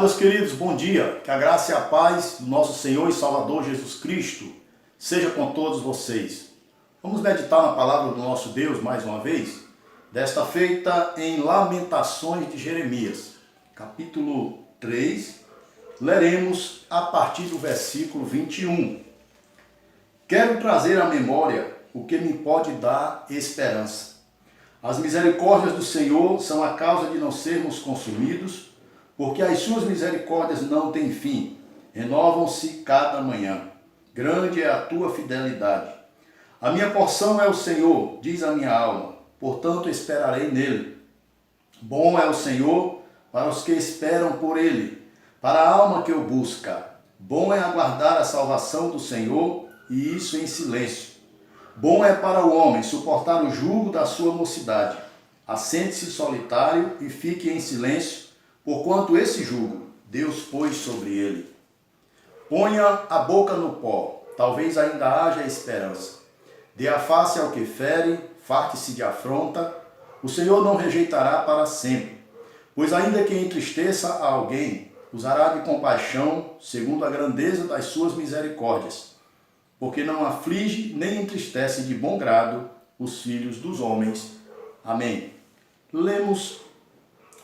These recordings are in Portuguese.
meus queridos, bom dia. Que a graça e a paz do nosso Senhor e Salvador Jesus Cristo seja com todos vocês. Vamos meditar na palavra do nosso Deus mais uma vez, desta feita em Lamentações de Jeremias, capítulo 3, leremos a partir do versículo 21. Quero trazer à memória o que me pode dar esperança. As misericórdias do Senhor são a causa de não sermos consumidos, porque as suas misericórdias não têm fim, renovam-se cada manhã. Grande é a tua fidelidade. A minha porção é o Senhor, diz a minha alma, portanto esperarei nele. Bom é o Senhor para os que esperam por ele, para a alma que o busca. Bom é aguardar a salvação do Senhor, e isso em silêncio. Bom é para o homem suportar o jugo da sua mocidade. Assente-se solitário e fique em silêncio, porquanto esse jugo Deus pôs sobre ele. Ponha a boca no pó, talvez ainda haja esperança. Dê a face ao que fere, farte-se de afronta. O Senhor não rejeitará para sempre, pois ainda que entristeça a alguém, usará de compaixão, segundo a grandeza das suas misericórdias, porque não aflige nem entristece de bom grado os filhos dos homens. Amém. Lemos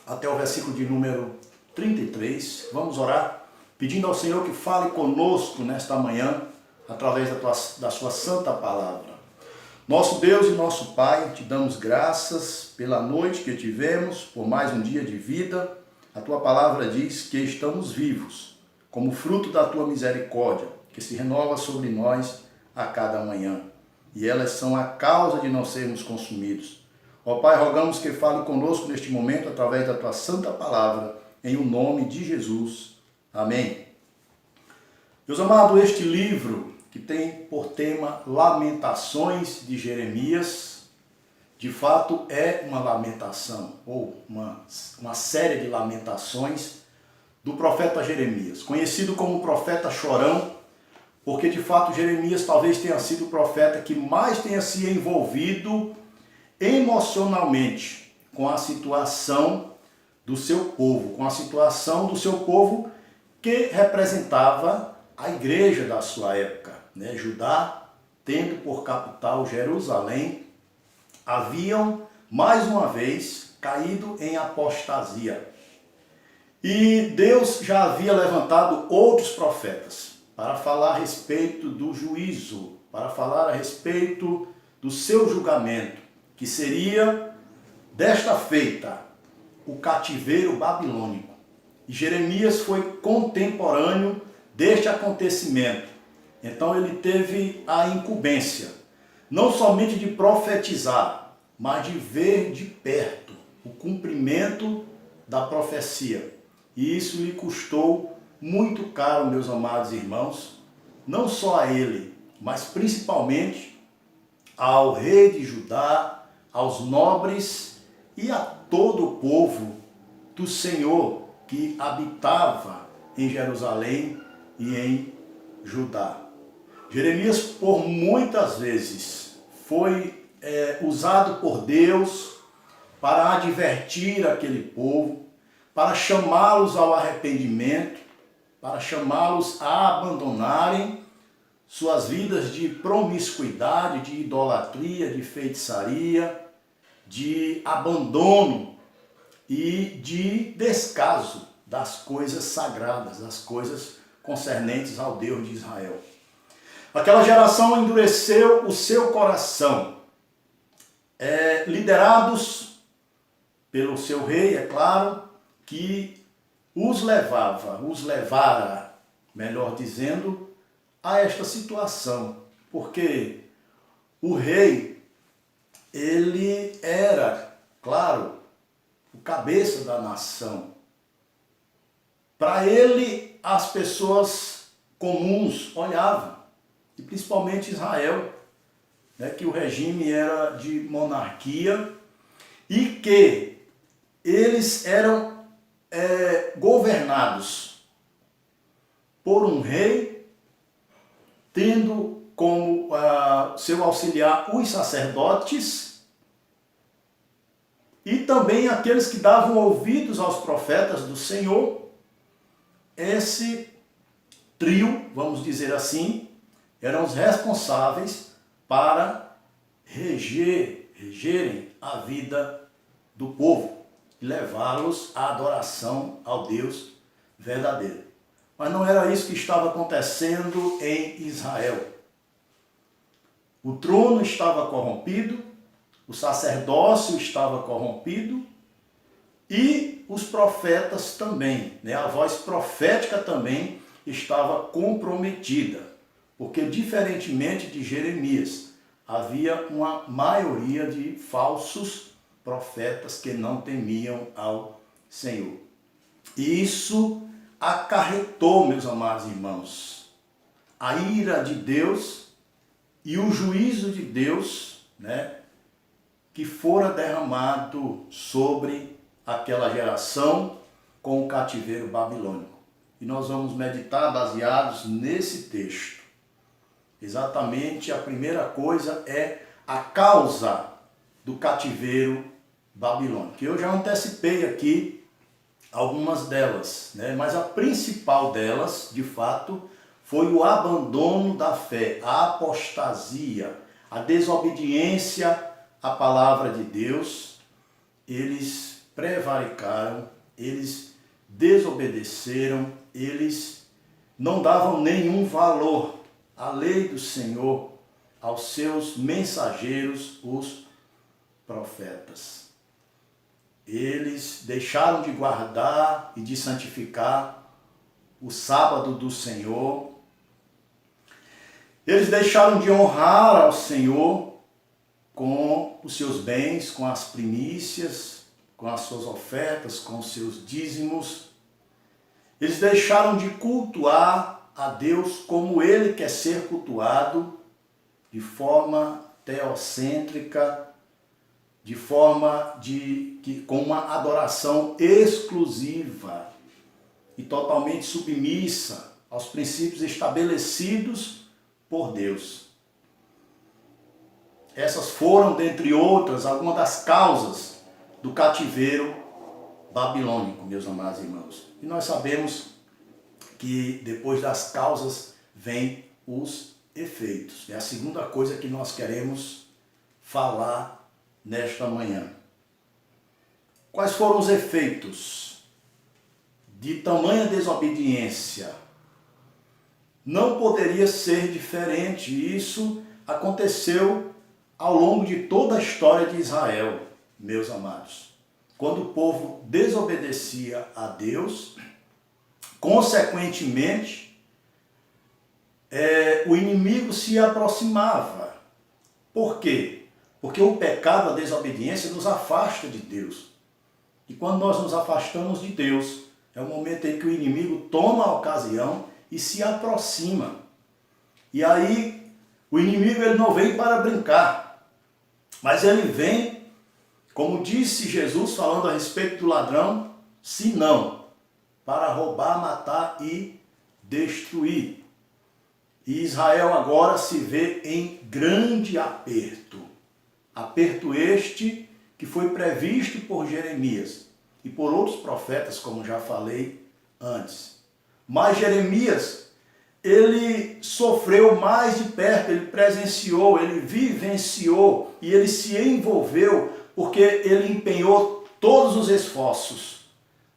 até o versículo de número 33. Vamos orar, pedindo ao Senhor que fale conosco nesta manhã, através da sua santa palavra. Nosso Deus e nosso Pai, te damos graças pela noite que tivemos, por mais um dia de vida. A tua palavra diz que estamos vivos, como fruto da tua misericórdia, que se renova sobre nós a cada manhã. E elas são a causa de não sermos consumidos. Ó Pai, rogamos que fale conosco neste momento através da tua santa palavra, em o nome de Jesus. Amém. Meus amados, este livro que tem por tema Lamentações de Jeremias, de fato é uma lamentação, ou uma série de lamentações do profeta Jeremias, conhecido como profeta chorão, porque de fato Jeremias talvez tenha sido o profeta que mais tenha se envolvido emocionalmente com a situação do seu povo, que representava a igreja da sua época, né? Judá, tendo por capital Jerusalém, haviam mais uma vez caído em apostasia. E Deus já havia levantado outros profetas para falar a respeito do juízo, para falar a respeito do seu julgamento, que seria desta feita o cativeiro babilônico. E Jeremias foi contemporâneo deste acontecimento. Então ele teve a incumbência, não somente de profetizar, mas de ver de perto o cumprimento da profecia. E isso lhe custou muito caro, meus amados irmãos, não só a ele, mas principalmente ao rei de Judá, aos nobres e a todo o povo do Senhor que habitava em Jerusalém e em Judá. Jeremias, por muitas vezes, foi usado por Deus para advertir aquele povo, para chamá-los ao arrependimento, para chamá-los a abandonarem suas vidas de promiscuidade, de idolatria, de feitiçaria, de abandono e de descaso das coisas sagradas, das coisas concernentes ao Deus de Israel. Aquela geração endureceu o seu coração, liderados pelo seu rei, é claro, que os levara, melhor dizendo, a esta situação, porque o rei, ele era, claro, o cabeça da nação. Para ele, as pessoas comuns olhavam, e principalmente Israel, né, que o regime era de monarquia e que eles eram governados por um rei, tendo como seu auxiliar os sacerdotes e também aqueles que davam ouvidos aos profetas do Senhor, esse trio, vamos dizer assim, eram os responsáveis para regerem a vida do povo e levá-los à adoração ao Deus verdadeiro. Mas não era isso que estava acontecendo em Israel. O trono estava corrompido, o sacerdócio estava corrompido e os profetas também, né? A voz profética também estava comprometida, porque diferentemente de Jeremias, havia uma maioria de falsos profetas que não temiam ao Senhor. E isso acarretou, meus amados irmãos, a ira de Deus e o juízo de Deus, né, que fora derramado sobre aquela geração com o cativeiro babilônico. E nós vamos meditar baseados nesse texto. Exatamente a primeira coisa é a causa do cativeiro babilônico. Eu já antecipei aqui algumas delas, né? Mas a principal delas, de fato, foi o abandono da fé, a apostasia, a desobediência à palavra de Deus. Eles prevaricaram, eles desobedeceram, eles não davam nenhum valor à lei do Senhor, aos seus mensageiros, os profetas. Eles deixaram de guardar e de santificar o sábado do Senhor. Eles deixaram de honrar ao Senhor com os seus bens, com as primícias, com as suas ofertas, com os seus dízimos. Eles deixaram de cultuar a Deus como Ele quer ser cultuado, de forma teocêntrica, de forma com uma adoração exclusiva e totalmente submissa aos princípios estabelecidos por Deus. Essas foram, dentre outras, algumas das causas do cativeiro babilônico, meus amados irmãos. E nós sabemos que depois das causas vêm os efeitos. É a segunda coisa que nós queremos falar nesta manhã. Quais foram os efeitos de tamanha desobediência? Não poderia ser diferente. Isso aconteceu ao longo de toda a história de Israel, meus amados. Quando o povo desobedecia a Deus, consequentemente, o inimigo se aproximava. Por quê? Porque o pecado, a desobediência, nos afasta de Deus. E quando nós nos afastamos de Deus, é o momento em que o inimigo toma a ocasião e se aproxima. E aí, o inimigo ele não vem para brincar, mas ele vem, como disse Jesus falando a respeito do ladrão, senão para roubar, matar e destruir. E Israel agora se vê em grande aperto. Aperto este que foi previsto por Jeremias e por outros profetas, como já falei antes. Mas Jeremias, ele sofreu mais de perto, ele presenciou, ele vivenciou e ele se envolveu porque ele empenhou todos os esforços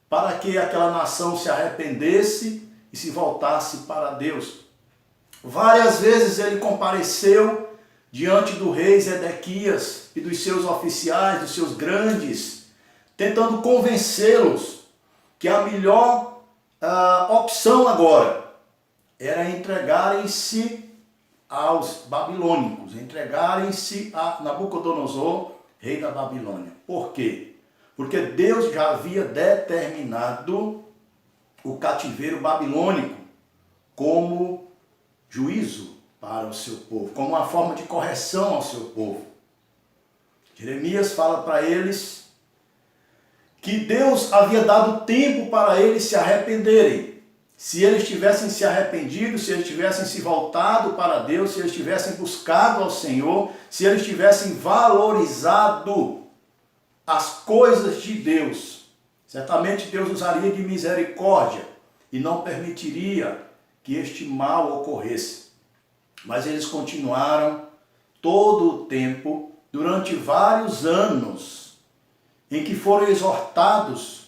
para que aquela nação se arrependesse e se voltasse para Deus. Várias vezes ele compareceu diante do rei Zedequias e dos seus oficiais, dos seus grandes, tentando convencê-los que a melhor opção agora era entregarem-se aos babilônicos, entregarem-se a Nabucodonosor, rei da Babilônia. Por quê? Porque Deus já havia determinado o cativeiro babilônico como juízo para o seu povo, como uma forma de correção ao seu povo. Jeremias fala para eles que Deus havia dado tempo para eles se arrependerem. Se eles tivessem se arrependido, se eles tivessem se voltado para Deus, se eles tivessem buscado ao Senhor, se eles tivessem valorizado as coisas de Deus, certamente Deus usaria de misericórdia e não permitiria que este mal ocorresse. Mas eles continuaram todo o tempo, durante vários anos, em que foram exortados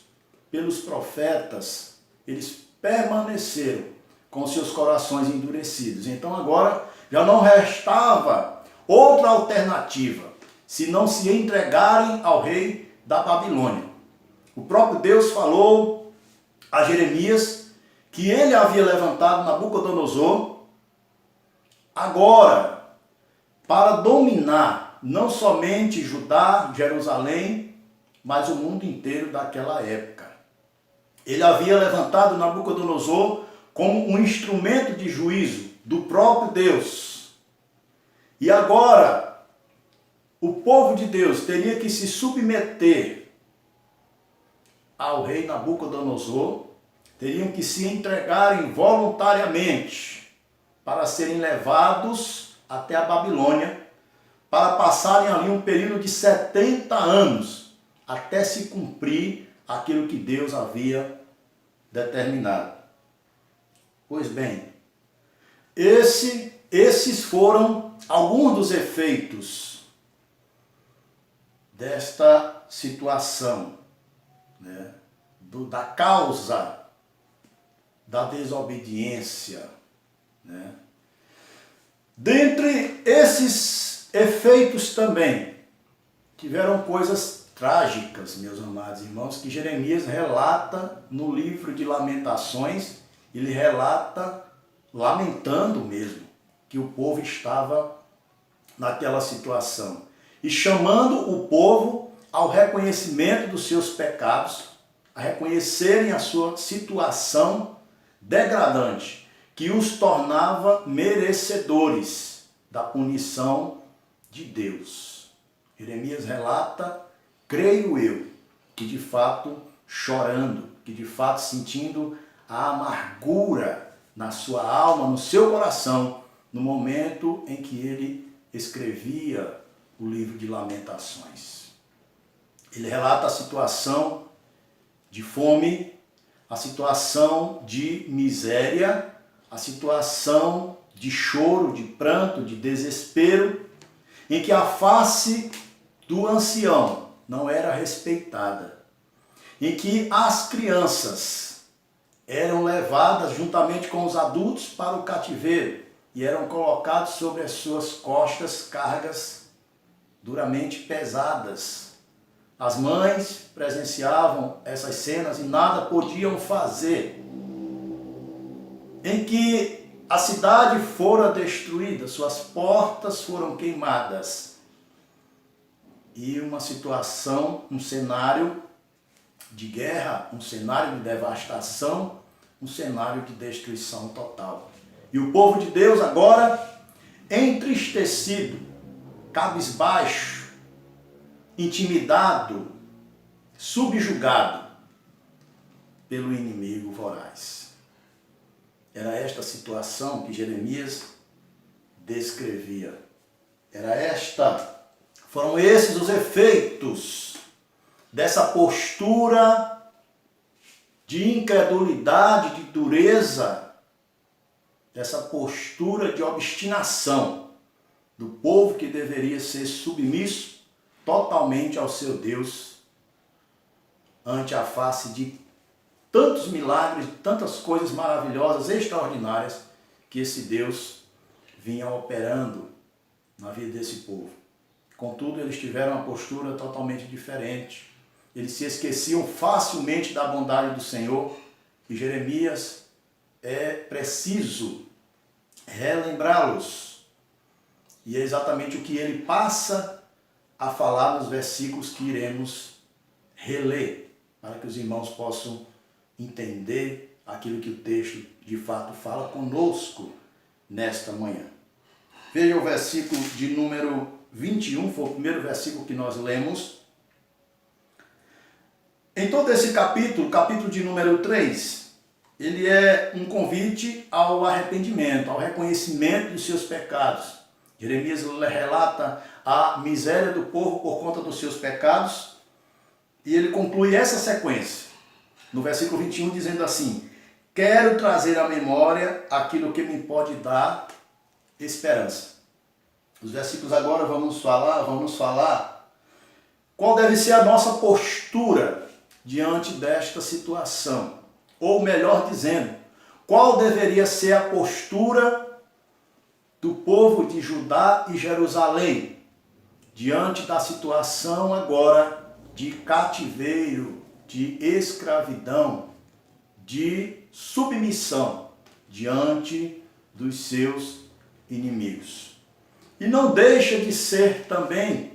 pelos profetas, eles permaneceram com seus corações endurecidos. Então agora já não restava outra alternativa, se não se entregarem ao rei da Babilônia. O próprio Deus falou a Jeremias que ele havia levantado Nabucodonosor agora para dominar não somente Judá, Jerusalém, mas o mundo inteiro daquela época. Ele havia levantado Nabucodonosor como um instrumento de juízo do próprio Deus. E agora, o povo de Deus teria que se submeter ao rei Nabucodonosor, teriam que se entregarem voluntariamente para serem levados até a Babilônia, para passarem ali um período de 70 anos, até se cumprir aquilo que Deus havia determinado. Pois bem, esses foram alguns dos efeitos desta situação, né? Da causa da desobediência, né? Dentre esses efeitos também, tiveram coisas trágicas, meus amados irmãos, que Jeremias relata no livro de Lamentações. Ele relata, lamentando mesmo, que o povo estava naquela situação. E chamando o povo ao reconhecimento dos seus pecados, a reconhecerem a sua situação degradante, que os tornava merecedores da punição de Deus. Jeremias relata, creio eu, que de fato chorando, que de fato sentindo a amargura na sua alma, no seu coração, no momento em que ele escrevia o livro de Lamentações. Ele relata a situação de fome, a situação de miséria, a situação de choro, de pranto, de desespero, em que a face do ancião não era respeitada, em que as crianças eram levadas juntamente com os adultos para o cativeiro e eram colocados sobre as suas costas cargas duramente pesadas. As mães presenciavam essas cenas e nada podiam fazer. Em que a cidade fora destruída, suas portas foram queimadas. E uma situação, um cenário de guerra, um cenário de devastação, um cenário de destruição total. E o povo de Deus agora, entristecido, cabisbaixo, intimidado, subjugado pelo inimigo voraz. Era esta situação que Jeremias descrevia. Foram esses os efeitos dessa postura de incredulidade, de dureza, dessa postura de obstinação do povo que deveria ser submisso totalmente ao seu Deus, ante a face de tantos milagres, tantas coisas maravilhosas, extraordinárias, que esse Deus vinha operando na vida desse povo. Contudo, eles tiveram uma postura totalmente diferente. Eles se esqueciam facilmente da bondade do Senhor. E Jeremias é preciso relembrá-los. E é exatamente o que ele passa a falar nos versículos que iremos reler, para que os irmãos possam entender aquilo que o texto de fato fala conosco nesta manhã. Veja o versículo de número 21, foi o primeiro versículo que nós lemos. Em todo esse capítulo, capítulo de número 3, ele é um convite ao arrependimento, ao reconhecimento dos seus pecados. Jeremias relata a miséria do povo por conta dos seus pecados, e ele conclui essa sequência, no versículo 21, dizendo assim: quero trazer à memória aquilo que me pode dar esperança. Os versículos agora vamos falar qual deve ser a nossa postura diante desta situação. Ou melhor dizendo, qual deveria ser a postura do povo de Judá e Jerusalém diante da situação agora de cativeiro, de escravidão, de submissão diante dos seus inimigos. E não deixa de ser também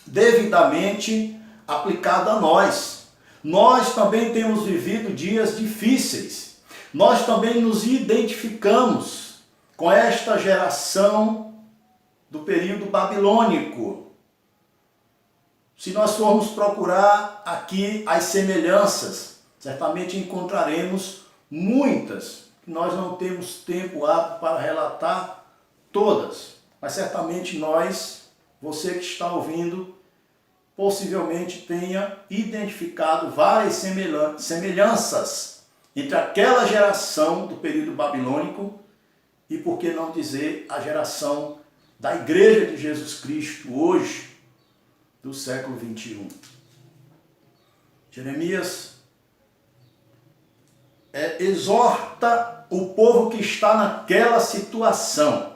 devidamente aplicado a nós. Nós também temos vivido dias difíceis. Nós também nos identificamos com esta geração do período babilônico. Se nós formos procurar aqui as semelhanças, certamente encontraremos muitas, que nós não temos tempo apto para relatar todas, mas certamente nós, você que está ouvindo, possivelmente tenha identificado várias semelhanças entre aquela geração do período babilônico e, por que não dizer, a geração da Igreja de Jesus Cristo hoje, do século 21. Jeremias exorta o povo que está naquela situação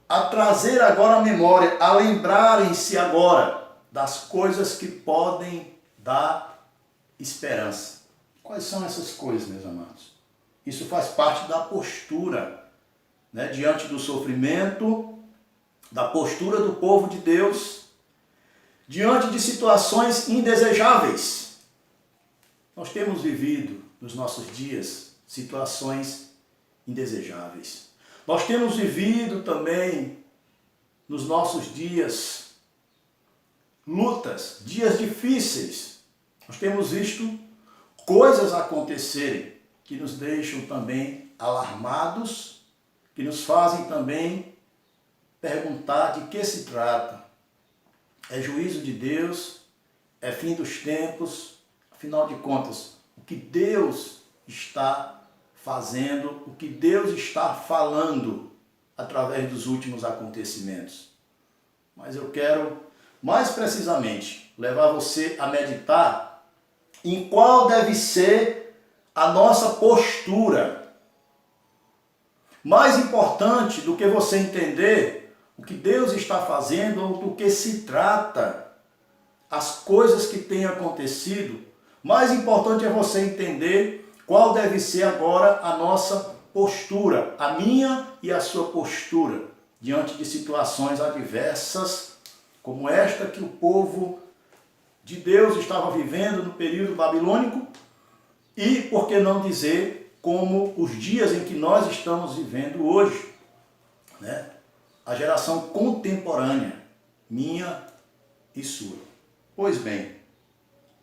a trazer agora a memória, a lembrarem-se agora das coisas que podem dar esperança. Quais são essas coisas, meus amados? Isso faz parte da postura, né, diante do sofrimento, da postura do povo de Deus, diante de situações indesejáveis. Nós temos vivido nos nossos dias situações indesejáveis. Nós temos vivido também nos nossos dias lutas, dias difíceis. Nós temos visto coisas acontecerem que nos deixam também alarmados, que nos fazem também perguntar de que se trata. É juízo de Deus? É fim dos tempos? Afinal de contas, o que Deus está fazendo, o que Deus está falando através dos últimos acontecimentos? Mas eu quero, mais precisamente, levar você a meditar em qual deve ser a nossa postura. Mais importante do que você entender o que Deus está fazendo ou do que se trata, as coisas que têm acontecido, mais importante é você entender qual deve ser agora a nossa postura, a minha e a sua postura, diante de situações adversas, como esta que o povo de Deus estava vivendo no período babilônico, e, por que não dizer, como os dias em que nós estamos vivendo hoje, né? A geração contemporânea, minha e sua. Pois bem,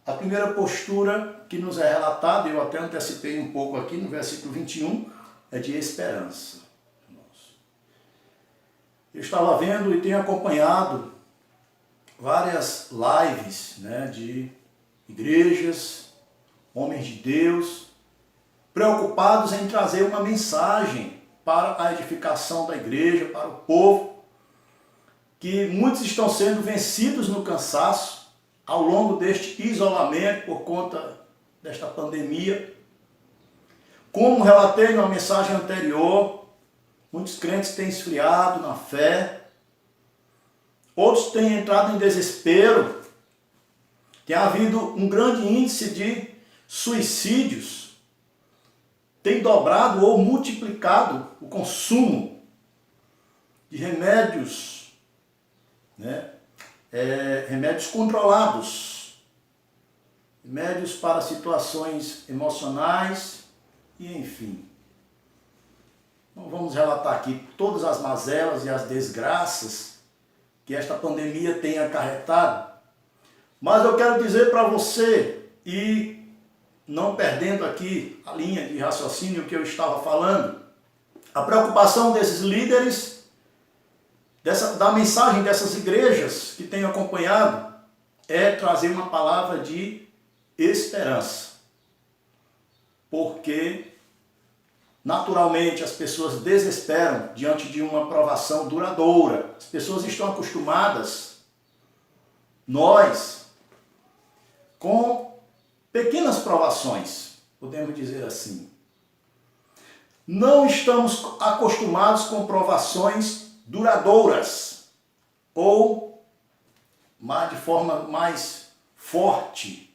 a primeira postura que nos é relatada, eu até antecipei um pouco aqui no versículo 21, é de esperança. Eu estava vendo e tenho acompanhado várias lives, né, de igrejas, homens de Deus, preocupados em trazer uma mensagem para a edificação da igreja, para o povo, que muitos estão sendo vencidos no cansaço ao longo deste isolamento por conta desta pandemia. Como relatei na mensagem anterior, muitos crentes têm esfriado na fé, outros têm entrado em desespero, tem havido um grande índice de suicídios, tem dobrado ou multiplicado o consumo de remédios, né? Remédios controlados, remédios para situações emocionais e enfim. Não vamos relatar aqui todas as mazelas e as desgraças que esta pandemia tem acarretado, mas eu quero dizer para você, e não perdendo aqui a linha de raciocínio que eu estava falando, a preocupação desses líderes, da mensagem dessas igrejas que tenho acompanhado, é trazer uma palavra de esperança. Porque Naturalmente, as pessoas desesperam diante de uma provação duradoura. As pessoas estão acostumadas, nós, com pequenas provações, podemos dizer assim. Não estamos acostumados com provações duradouras ou de forma mais forte.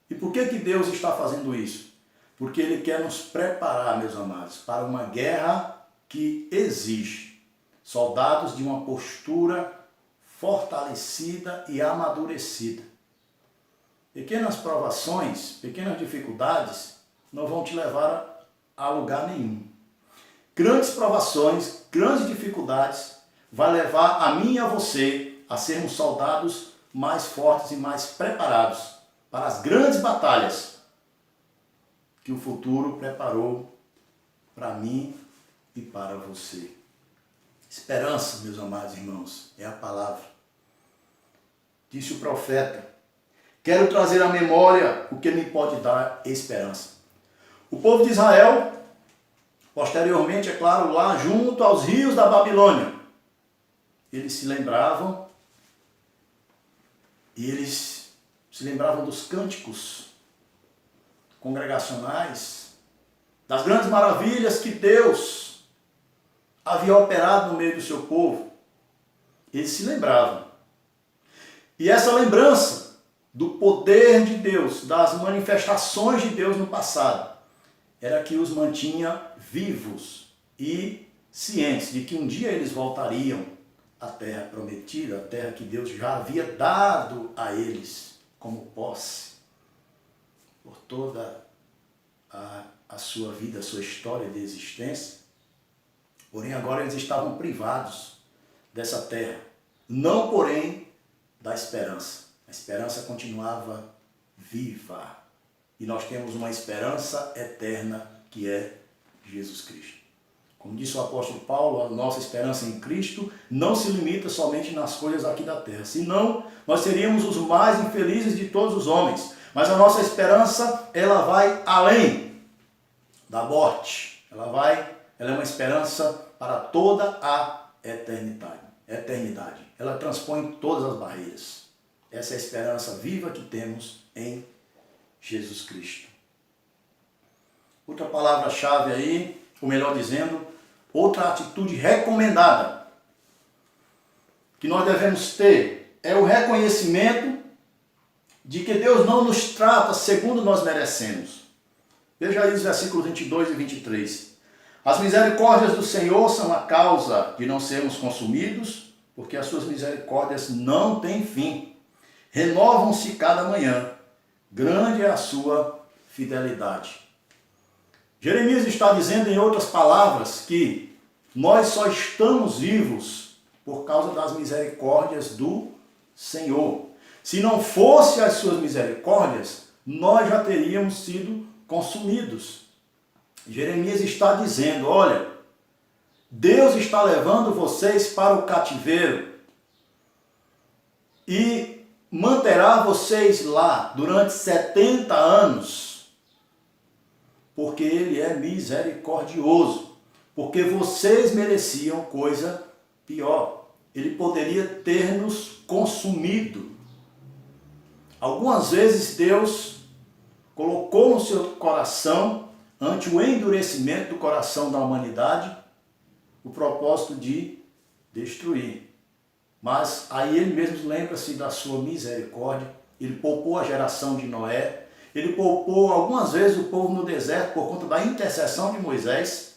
E por que Deus está fazendo isso? Porque Ele quer nos preparar, meus amados, para uma guerra que exige soldados de uma postura fortalecida e amadurecida. Pequenas provações, pequenas dificuldades não vão te levar a lugar nenhum. Grandes provações, grandes dificuldades vai levar a mim e a você a sermos soldados mais fortes e mais preparados para as grandes batalhas que o futuro preparou para mim e para você. Esperança, meus amados irmãos, é a palavra. Disse o profeta: quero trazer à memória o que me pode dar esperança. O povo de Israel, posteriormente, é claro, lá junto aos rios da Babilônia, eles se lembravam dos cânticos congregacionais, das grandes maravilhas que Deus havia operado no meio do seu povo. Eles se lembravam. E essa lembrança do poder de Deus, das manifestações de Deus no passado, era que os mantinha vivos e cientes de que um dia eles voltariam à terra prometida, a terra que Deus já havia dado a eles como posse por toda a sua vida, a sua história de existência. Porém, agora eles estavam privados dessa terra. Não, porém, da esperança. A esperança continuava viva. E nós temos uma esperança eterna que é Jesus Cristo. Como disse o apóstolo Paulo, a nossa esperança em Cristo não se limita somente nas coisas aqui da terra. Senão, nós seríamos os mais infelizes de todos os homens. Mas a nossa esperança, ela vai além da morte. Ela é uma esperança para toda a eternidade. Ela transpõe todas as barreiras. Essa é a esperança viva que temos em Jesus Cristo. Outra palavra-chave aí, ou melhor dizendo, outra atitude recomendada que nós devemos ter é o reconhecimento de que Deus não nos trata segundo nós merecemos. Veja aí os versículos 22 e 23. As misericórdias do Senhor são a causa de não sermos consumidos, porque as suas misericórdias não têm fim. Renovam-se cada manhã. Grande é a sua fidelidade. Jeremias está dizendo, em outras palavras, que nós só estamos vivos por causa das misericórdias do Senhor. Se não fosse as suas misericórdias, nós já teríamos sido consumidos. Jeremias está dizendo, olha, Deus está levando vocês para o cativeiro e manterá vocês lá durante 70 anos, porque Ele é misericordioso, porque vocês mereciam coisa pior. Ele poderia ter nos consumido. Algumas vezes Deus colocou no seu coração, ante o endurecimento do coração da humanidade, o propósito de destruir. Mas aí ele mesmo lembra-se da sua misericórdia. Ele poupou a geração de Noé. Ele poupou algumas vezes o povo no deserto por conta da intercessão de Moisés.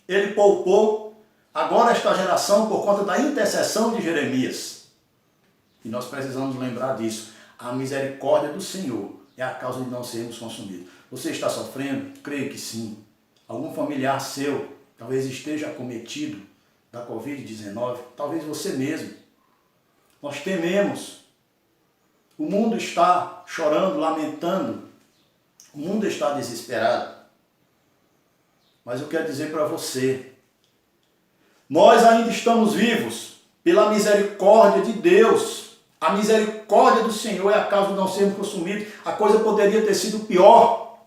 Ele poupou agora esta geração por conta da intercessão de Jeremias. E nós precisamos lembrar disso. A misericórdia do Senhor é a causa de não sermos consumidos. Você está sofrendo? Creio que sim. Algum familiar seu talvez esteja acometido da Covid-19, talvez você mesmo. Nós tememos. O mundo está chorando, lamentando. O mundo está desesperado. Mas eu quero dizer para você, nós ainda estamos vivos pela misericórdia de Deus. A misericórdia do Senhor é a causa de não sermos consumidos. A coisa poderia ter sido pior.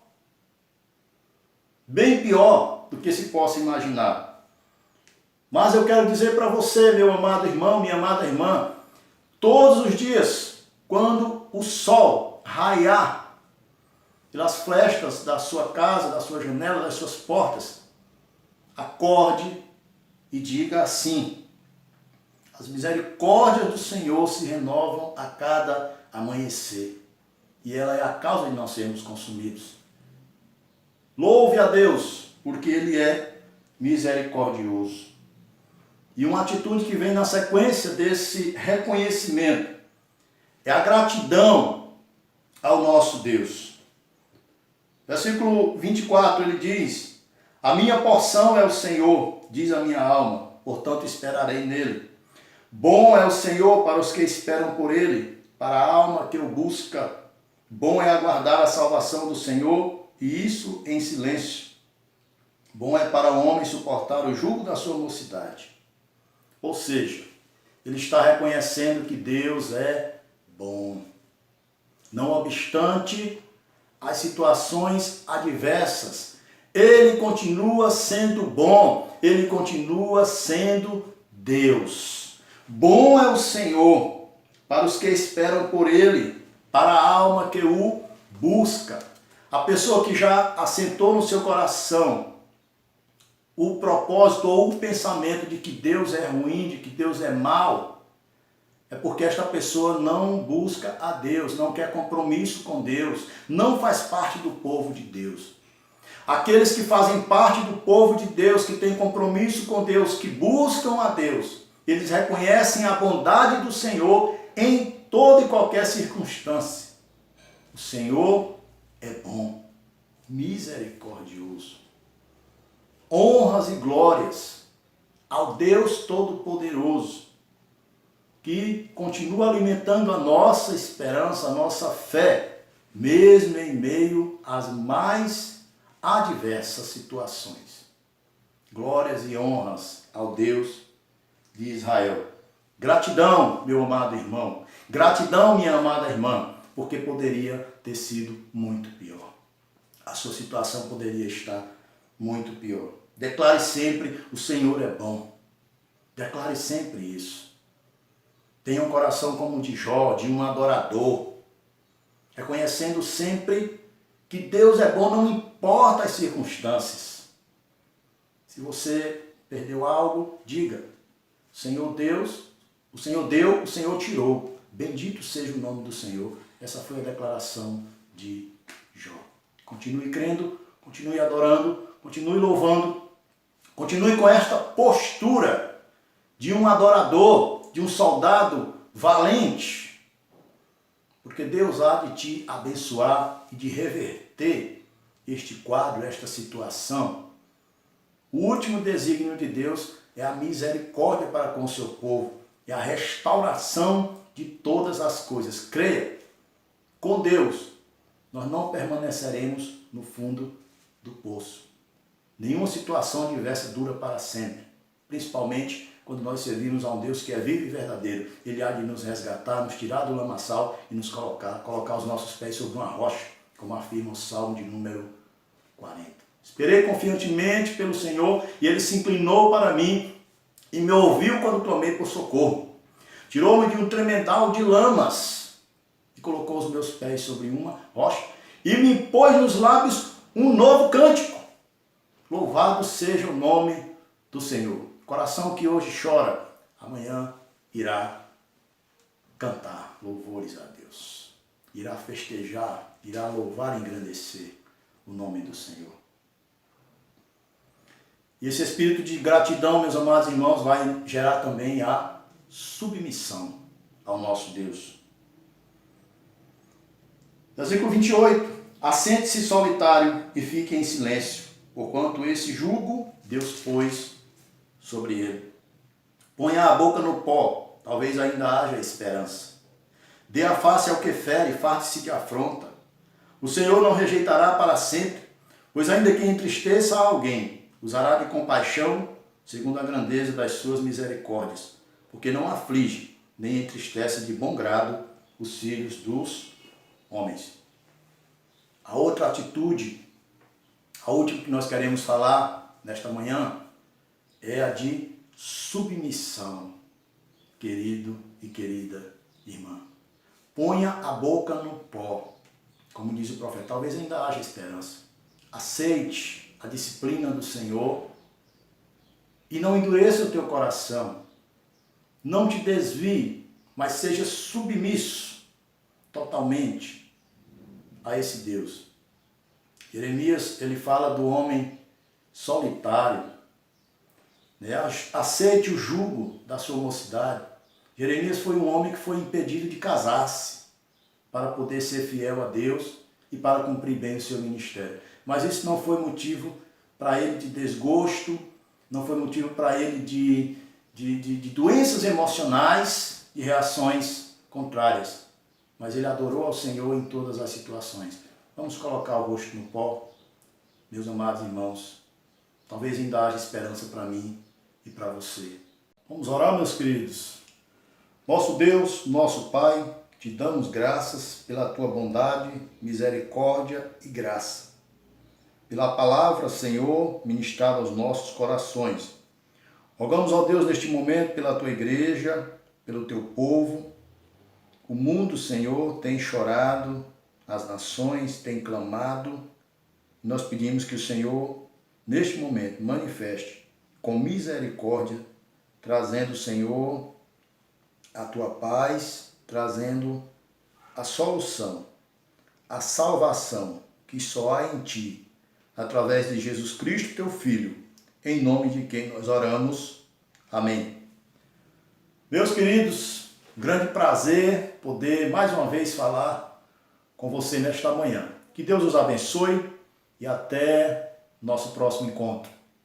bem pior do que se possa imaginar. Mas eu quero dizer para você, meu amado irmão, minha amada irmã, todos os dias, quando o sol raiar pelas frestas da sua casa, da sua janela, das suas portas, acorde e diga assim: as misericórdias do Senhor se renovam a cada amanhecer, e ela é a causa de nós sermos consumidos. Louve a Deus, porque Ele é misericordioso. E uma atitude que vem na sequência desse reconhecimento é a gratidão ao nosso Deus. Versículo 24, ele diz: a minha porção é o Senhor, diz a minha alma, portanto esperarei nele. Bom é o Senhor para os que esperam por ele, para a alma que o busca. Bom é aguardar a salvação do Senhor, e isso em silêncio. Bom é para o homem suportar o jugo da sua mocidade. Ou seja, ele está reconhecendo que Deus é bom. Não obstante as situações adversas, Ele continua sendo bom, Ele continua sendo Deus. Bom é o Senhor para os que esperam por Ele, para a alma que o busca. A pessoa que já assentou no seu coração o propósito ou o pensamento de que Deus é ruim, de que Deus é mau, é porque esta pessoa não busca a Deus, não quer compromisso com Deus, não faz parte do povo de Deus. Aqueles que fazem parte do povo de Deus, que têm compromisso com Deus, que buscam a Deus, eles reconhecem a bondade do Senhor em toda e qualquer circunstância. O Senhor é bom, misericordioso. Honras e glórias ao Deus Todo-Poderoso, que continua alimentando a nossa esperança, a nossa fé, mesmo em meio às mais adversas situações. Glórias e honras ao Deus de Israel. Gratidão, meu amado irmão. Gratidão, minha amada irmã, porque poderia ter sido muito pior. A sua situação poderia estar muito pior. Declare sempre: o Senhor é bom. Declare sempre isso. Tenha um coração como o de Jó, de um adorador, reconhecendo sempre que Deus é bom, não importa as circunstâncias. Se você perdeu algo, diga: Senhor Deus, o Senhor deu, o Senhor tirou. Bendito seja o nome do Senhor. Essa foi a declaração de Jó. Continue crendo, continue adorando, continue louvando, continue com esta postura de um adorador, de um soldado valente, porque Deus há de te abençoar e de reverter este quadro, esta situação. O último desígnio de Deus é a misericórdia para com o seu povo, é a restauração de todas as coisas. Creia, com Deus nós não permaneceremos no fundo do poço. Nenhuma situação adversa dura para sempre, principalmente quando nós servimos a um Deus que é vivo e verdadeiro. Ele há de nos resgatar, nos tirar do lamaçal e nos colocar os nossos pés sobre uma rocha, como afirma o Salmo de número 40. Esperei confiantemente pelo Senhor e Ele se inclinou para mim e me ouviu quando clamei por socorro. Tirou-me de um tremendal de lamas e colocou os meus pés sobre uma rocha e me pôs nos lábios um novo cântico. Louvado seja o nome do Senhor. Coração que hoje chora, amanhã irá cantar louvores a Deus. Irá festejar, irá louvar e engrandecer o nome do Senhor. E esse espírito de gratidão, meus amados irmãos, vai gerar também a submissão ao nosso Deus. Versículo 28. Assente-se solitário e fique em silêncio, porquanto esse jugo Deus pôs sobre ele. Ponha a boca no pó, talvez ainda haja esperança. Dê a face ao que fere, farte-se de afronta. O Senhor não rejeitará para sempre, pois ainda que entristeça a alguém, usará de compaixão, segundo a grandeza das suas misericórdias, porque não aflige, nem entristece de bom grado os filhos dos homens. A outra atitude, A última que nós queremos falar nesta manhã é a de submissão, querido e querida irmã. Ponha a boca no pó, como diz o profeta, talvez ainda haja esperança. Aceite a disciplina do Senhor e não endureça o teu coração. Não te desvie, mas seja submisso totalmente a esse Deus. Jeremias, ele fala do homem solitário, né? Aceite o jugo da sua mocidade. Jeremias foi um homem que foi impedido de casar-se para poder ser fiel a Deus e para cumprir bem o seu ministério. Mas isso não foi motivo para ele de desgosto, não foi motivo para ele de doenças emocionais e reações contrárias. Mas ele adorou ao Senhor em todas as situações. Vamos colocar o rosto no pó, meus amados irmãos. Talvez ainda haja esperança para mim e para você. Vamos orar, meus queridos. Nosso Deus, nosso Pai, te damos graças pela tua bondade, misericórdia e graça. Pela palavra, Senhor, ministrada aos nossos corações. Rogamos ao Deus neste momento pela tua igreja, pelo teu povo. O mundo, Senhor, tem chorado, as nações têm clamado. Nós pedimos que o Senhor, neste momento, manifeste com misericórdia, trazendo, Senhor, a tua paz, trazendo a solução, a salvação que só há em ti, através de Jesus Cristo, teu Filho, em nome de quem nós oramos. Amém. Meus queridos, grande prazer poder mais uma vez falar com você nesta manhã. Que Deus os abençoe e até nosso próximo encontro.